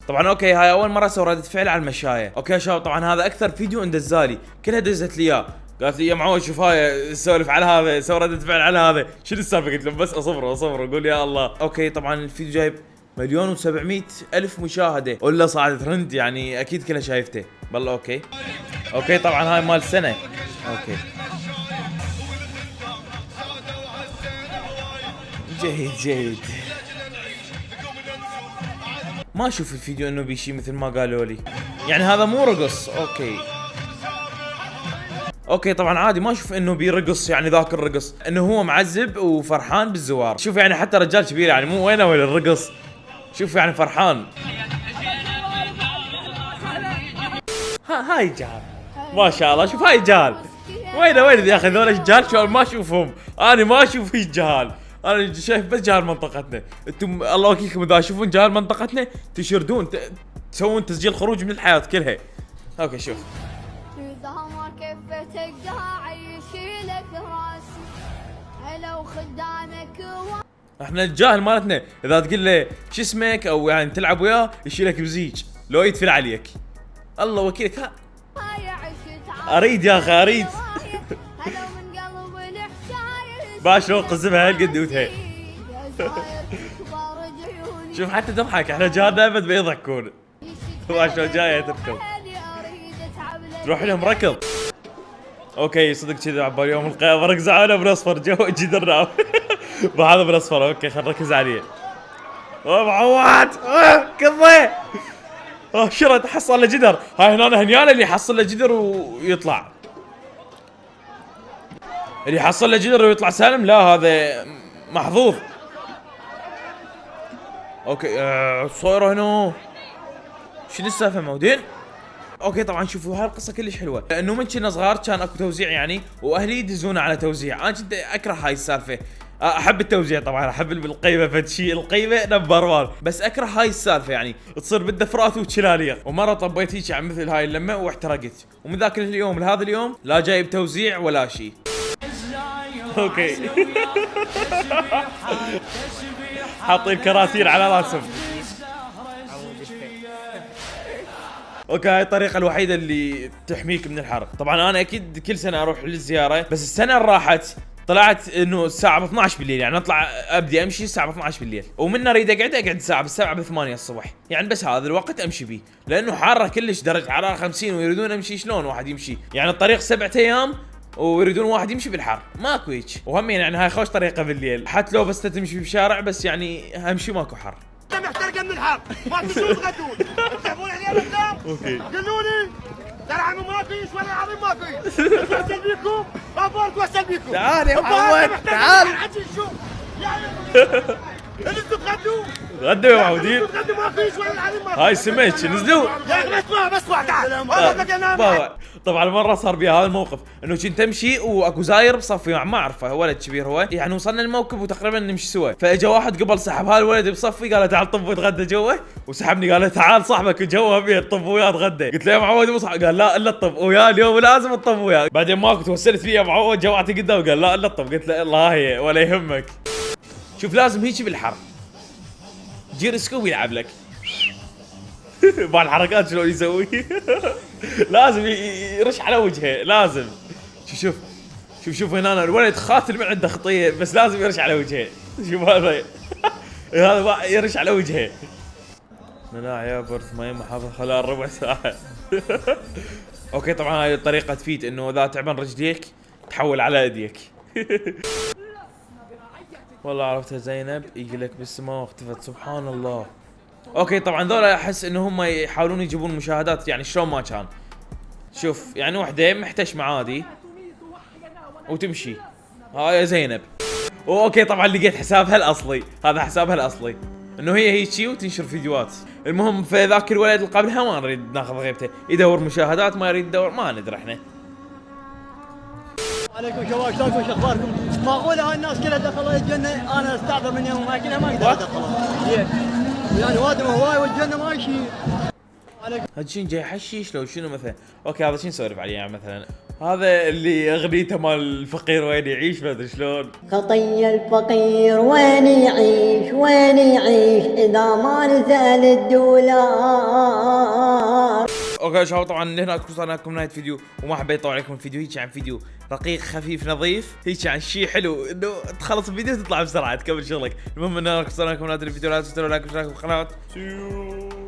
طبعا اوكي هاي اول مره اسوي ردة فعل على المشاية. اوكي يا شباب طبعا هذا اكثر فيديو اندزالي، كلها دزت لي اياه، قالت لي يا معود شوف هاي سولف على هذا، سوي ردة فعل على هذا، شنو السالفه؟ قلت لهم بس اصبر اقول يا الله. اوكي طبعا الفيديو جايب 1,700,000 مشاهده ولا صعد ترند، يعني اكيد كلها شايفته بالله. اوكي طبعا هاي مال سنه. اوكي جيد ما اشوف الفيديو انه بيشي مثل ما قالوا لي، يعني هذا مو رقص. اوكي طبعا عادي ما اشوف انه بيرقص، يعني ذاك الرقص انه هو معذب وفرحان بالزوار. شوف يعني حتى رجال كبير يعني مو وين الرقص، شوف يعني فرحان. هاي جال ما شاء الله، شوف هاي جال. وين يا اخي ذول الجال شو ما اشوفهم، انا ما اشوف في جال، انا شايف بس جال منطقتنا. انتم الله وكيلكم اذا تشوفون جال منطقتنا تشردون تسوون تسجيل خروج من الحياه كلها. اوكي شوف احنا الجاهل مالتنا اذا تقول له شو اسمك او يعني تلعب وياه يشيلك بزيج لو يدفل عليك. الله وكيلك ها اريد يا اخي اريد. باش لو قزمها هالقد وتهي. شوف حتى تضحك، احنا جارنا ابد بيضحكون. باش لو جايه تركض تروح لهم ركض. اوكي صدق كذا عبالي يوم القيامه ركز على بالاصفر جو جدرنا. بهذا بالاصفر. اوكي خل نركز عليه. معود كضي شرد حصل له جدر. هاي هنا هنياله اللي يحصل له جدر ويطلع، اللي يحصل له جدر ويطلع سالم، لا هذا محظوظ. اوكي صايره هنا شنو السالفه مودين؟ اوكي طبعا شوفوا هاي القصه كلش حلوه، لانه من كنا صغار كان اكو توزيع يعني، واهلي يدزونا على توزيع. انا كنت اكره هاي السالفه، احب التوزيع طبعا، احب القيمه فد شيء، القيمه نمبر 1، بس اكره هاي السالفه يعني تصير بالدفرات وتشلاليق. ومره طبيت هيك عن مثل هاي اللمه واحترقت، ومن ذاك اليوم لهذا اليوم لا جايب توزيع ولا شيء. اوكي حاطين كراسير على راسهم. اوكي هاي الطريقة الوحيدة اللي تحميك من الحر. طبعا انا اكيد كل سنة اروح للزيارة، بس السنة اللي راحت طلعت انه الساعة 12 بالليل، يعني اطلع ابدي امشي الساعة 12 بالليل، ومن اريد اقعد الساعة ب7 ب8 الصبح، يعني بس هذا الوقت امشي بيه، لانه حارة كلش درجة حرارة 50 ويريدون امشي شلون واحد يمشي، يعني الطريق 7 ايام ويريدون واحد يمشي بالحر، ماكو هيك. وهم يعني هاي خوش طريقة بالليل، حتى لو بس تمشي بشارع بس يعني امشي ماكو حر. محترقه من الحر ما تشوفون تغدون تحبون عليها بالدار. اوكي قولوا لي ترى عمو ما فيش ولا العظيم ما في. اتوسل بيكم ابغى اتوسل بيكم. تعال يا محمد تعال. شوف انتوا تغدوا غدوا يا معودين. تغدوا ما فيش ولا العظيم ما في. هاي سميتش نزلوا يا اخي بس تعال. طبعا مرة صار بي هذا الموقف، انه كنت امشي واكو زاير بصفي ما اعرفه ولد كبير هو، يعني وصلنا الموكب وتقريبا نمشي سوا، فاجا واحد قبل سحب هذا الولد بصفي قال له تعال طب وتغدى جوا، وسحبني قال له تعال صاحبك جوا بيه طب وياه اتغدى. قلت له يا معود مو صح، قال لا الا الطب وياه اليوم لازم الطب وياه. بعدين ماكو توسلت فيه يا معود جوعتي قدام قال لا الا الطب، قلت له الله هي ولا يهمك. شوف لازم هيك بالحر جير سكوب يلعب لك بالحركات شلون يسوي. لازم يرش على وجهه لازم. شوف هنا الولد خاتل من عنده خطيه بس لازم يرش على وجهه. شوف هذا هذا يرش على وجهه. مناع يا برث ما محافظ خلال ربع ساعه. اوكي طبعا هاي الطريقه تفيد انه اذا تعبان رجليك تحول على ايديك. والله عرفتها زينب يقلك بالسماء واختفت سبحان الله. اوكي طبعا ذولا احس انه هم يحاولون يجيبون مشاهدات يعني شلون ما كان. شوف يعني وحده محتشمه عادي وتمشي هاي زينب. اوكي طبعا لقيت حسابها الاصلي، هذا حسابها الاصلي انه هي هيجي وتنشر فيديوهات. المهم في ذاك الولد اللي قبلها ما نريد ناخذ غيبته، يدور مشاهدات ما يريد يدور ما ندري احنا. عليكم شباب شلونكم شو اخباركم؟ معقوله هاي الناس كلها دخلوا الجنه انا استعذر من يوم ما كلها ما اقدر ادخلها. يعني وادم هواي والجنه ماشي. هذا شنو جاي حشيش لو شنو مثلا؟ اوكي هذا شنو نسولف عليه يعني مثلا هذا اللي اغنيته مال الفقير وين يعيش ما ادري شلون. خطي الفقير وين يعيش وين يعيش إذا ما نزل الدولار. اوكي شباب طبعا لهنا وصلنا لكم نهايه فيديو وما حبيت اطول عليكم الفيديو. هيك عن فيديو رقيق خفيف نظيف، هيك عن شيء حلو انه تخلص الفيديو تطلع بسرعه تكمل شغلك. المهم ان انا وصلنا لكم نهايه الفيديو، لا تنسوا لايك واشتراك بالقناه.